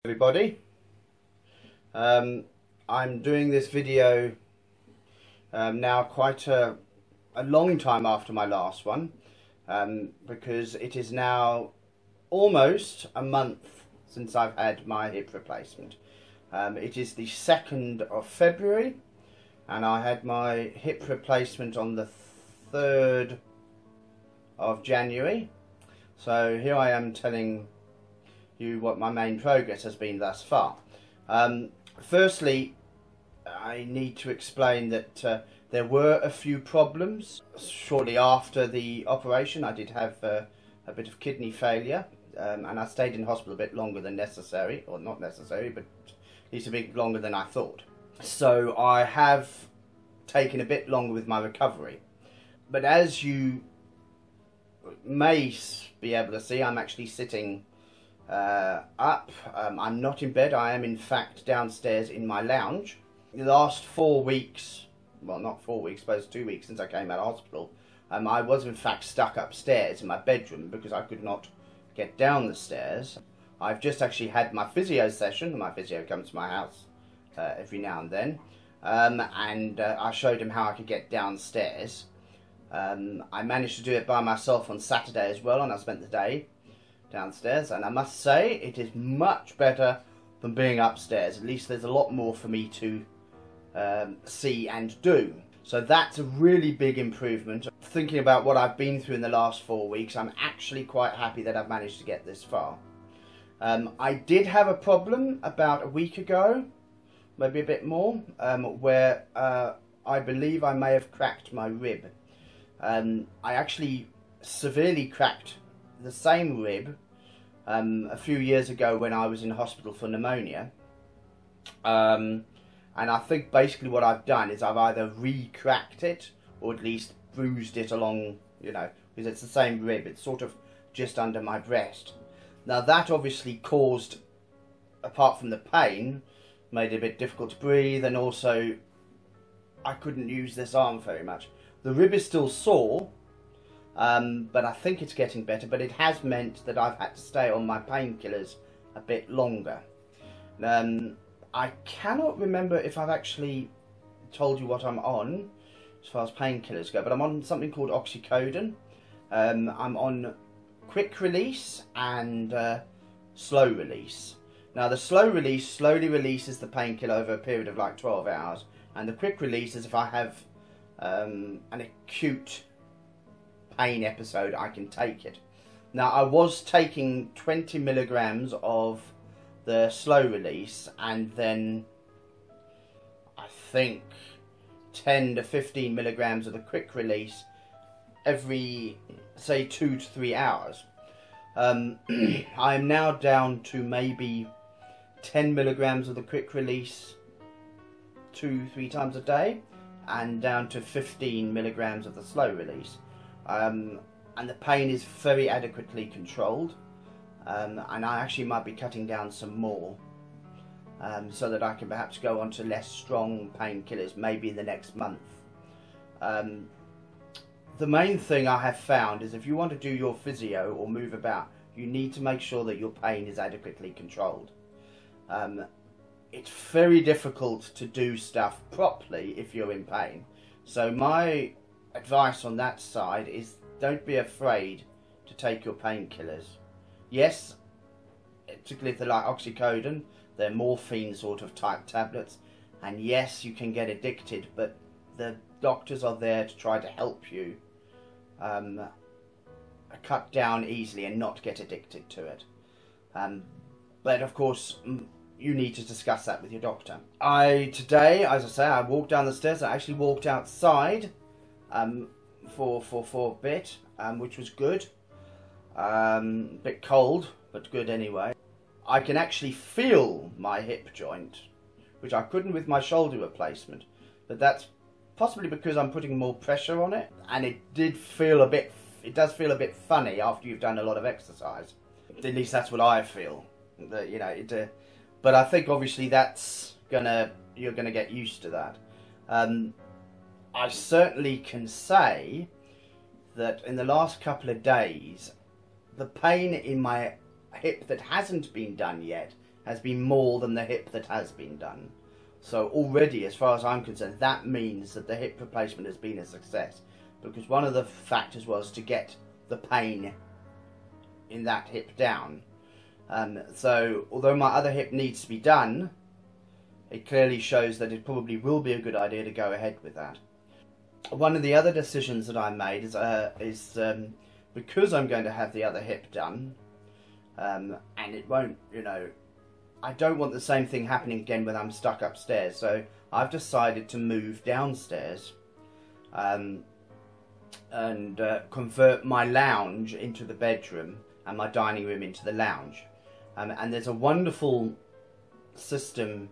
Everybody, I'm doing this video now quite a long time after my last one, because it is now almost a month since I've had my hip replacement. It is the 2nd of February and I had my hip replacement on the 3rd of January. So here I am telling you what my main progress has been thus far. Firstly, I need to explain that there were a few problems shortly after the operation. I did have a bit of kidney failure, and I stayed in hospital a bit longer than necessary, or not necessary, but at least a bit longer than I thought. So I have taken a bit longer with my recovery. But as you may be able to see, I'm actually sitting up. I'm not in bed. I am in fact downstairs in my lounge. The last 4 weeks, well, not 4 weeks, I suppose 2 weeks since I came out of hospital, I was in fact stuck upstairs in my bedroom because I could not get down the stairs. I've just actually had my physio session. My physio comes to my house every now and then, and I showed him how I could get downstairs. I managed to do it by myself on Saturday as well, and I spent the day downstairs, and I must say it is much better than being upstairs. At least there's a lot more for me to see and do. So that's a really big improvement. Thinking about what I've been through in the last 4 weeks, I'm actually quite happy that I've managed to get this far. I did have a problem about a week ago, maybe a bit more, where I believe I may have cracked my rib. I actually severely cracked the same rib a few years ago when I was in hospital for pneumonia, and I think basically what I've done is I've either re-cracked it or at least bruised it along, you know, because it's the same rib. It's sort of just under my breast. Now that obviously caused, apart from the pain, made it a bit difficult to breathe, and also I couldn't use this arm very much. The rib is still sore, but I think it's getting better, but it has meant that I've had to stay on my painkillers a bit longer. I cannot remember if I've actually told you what I'm on as far as painkillers go, but I'm on something called oxycodone. I'm on quick release and slow release. Now the slow release slowly releases the painkiller over a period of like 12 hours, and the quick release is if I have an acute pain episode, I can take it. Now I was taking 20 milligrams of the slow release and then I think 10 to 15 milligrams of the quick release every, say, 2 to 3 hours. I'm now down to maybe 10 milligrams of the quick release 2-3 times a day, and down to 15 milligrams of the slow release. And the pain is very adequately controlled, and I actually might be cutting down some more, so that I can perhaps go on to less strong painkillers maybe in the next month. The main thing I have found is if you want to do your physio or move about, you need to make sure that your pain is adequately controlled. It's very difficult to do stuff properly if you're in pain. So my advice on that side is don't be afraid to take your painkillers. Yes, particularly if they're like oxycodone, they're morphine sort of type tablets, and yes, you can get addicted, but the doctors are there to try to help you cut down easily and not get addicted to it. But of course, you need to discuss that with your doctor. Today, as I say, I walked down the stairs. I actually walked outside for a bit, which was good. A bit cold, but good anyway. I can actually feel my hip joint, which I couldn't with my shoulder replacement. But that's possibly because I'm putting more pressure on it, and it does feel a bit funny after you've done a lot of exercise. At least that's what I feel. That, you know, but I think obviously you're gonna get used to that. I certainly can say that in the last couple of days, the pain in my hip that hasn't been done yet has been more than the hip that has been done. So already, as far as I'm concerned, that means that the hip replacement has been a success, because one of the factors was to get the pain in that hip down. So although my other hip needs to be done, it clearly shows that it probably will be a good idea to go ahead with that. One of the other decisions that I made is because I'm going to have the other hip done, and it won't, you know, I don't want the same thing happening again when I'm stuck upstairs. So I've decided to move downstairs and convert my lounge into the bedroom and my dining room into the lounge. And there's a wonderful system,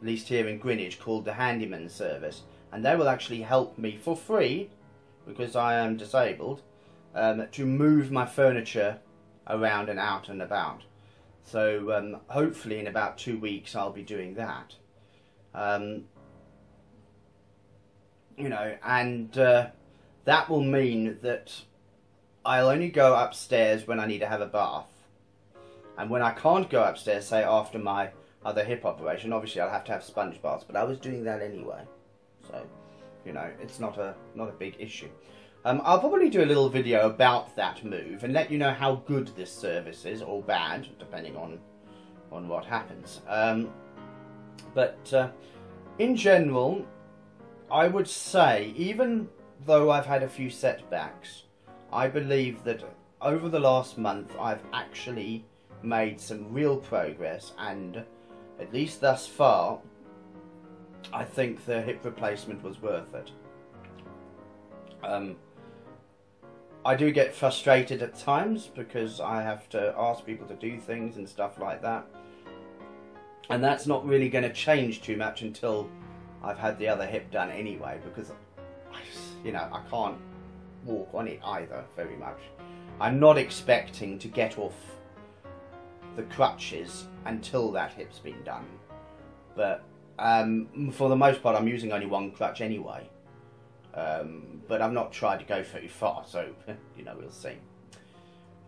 at least here in Greenwich, called the Handyman Service, and they will actually help me for free, because I am disabled, to move my furniture around and out and about. So hopefully in about 2 weeks I'll be doing that. You know, and that will mean that I'll only go upstairs when I need to have a bath. And when I can't go upstairs, say after my other hip operation, obviously I'll have to have sponge baths, but I was doing that anyway. So, you know, it's not a big issue. I'll probably do a little video about that move and let you know how good this service is, or bad, depending on what happens. But in general, I would say, even though I've had a few setbacks, I believe that over the last month I've actually made some real progress, and at least thus far I think the hip replacement was worth it. I do get frustrated at times because I have to ask people to do things and stuff like that, and that's not really going to change too much until I've had the other hip done anyway, because you know, I can't walk on it either very much. I'm not expecting to get off the crutches until that hip's been done, but for the most part I'm using only one crutch anyway, but I've not tried to go very far, so you know, we'll see.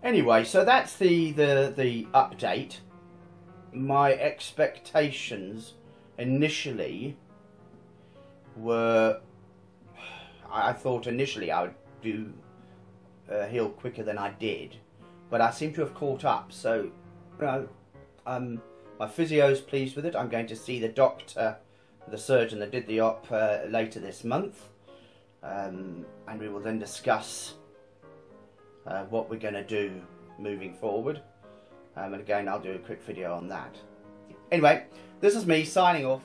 Anyway, so that's the update. My expectations initially were, I thought initially I would do heal quicker than I did, but I seem to have caught up. So, you know, my physio's pleased with it. I'm going to see the doctor, the surgeon that did the op, later this month, and we will then discuss what we're going to do moving forward. And again, I'll do a quick video on that. Anyway, this is me signing off.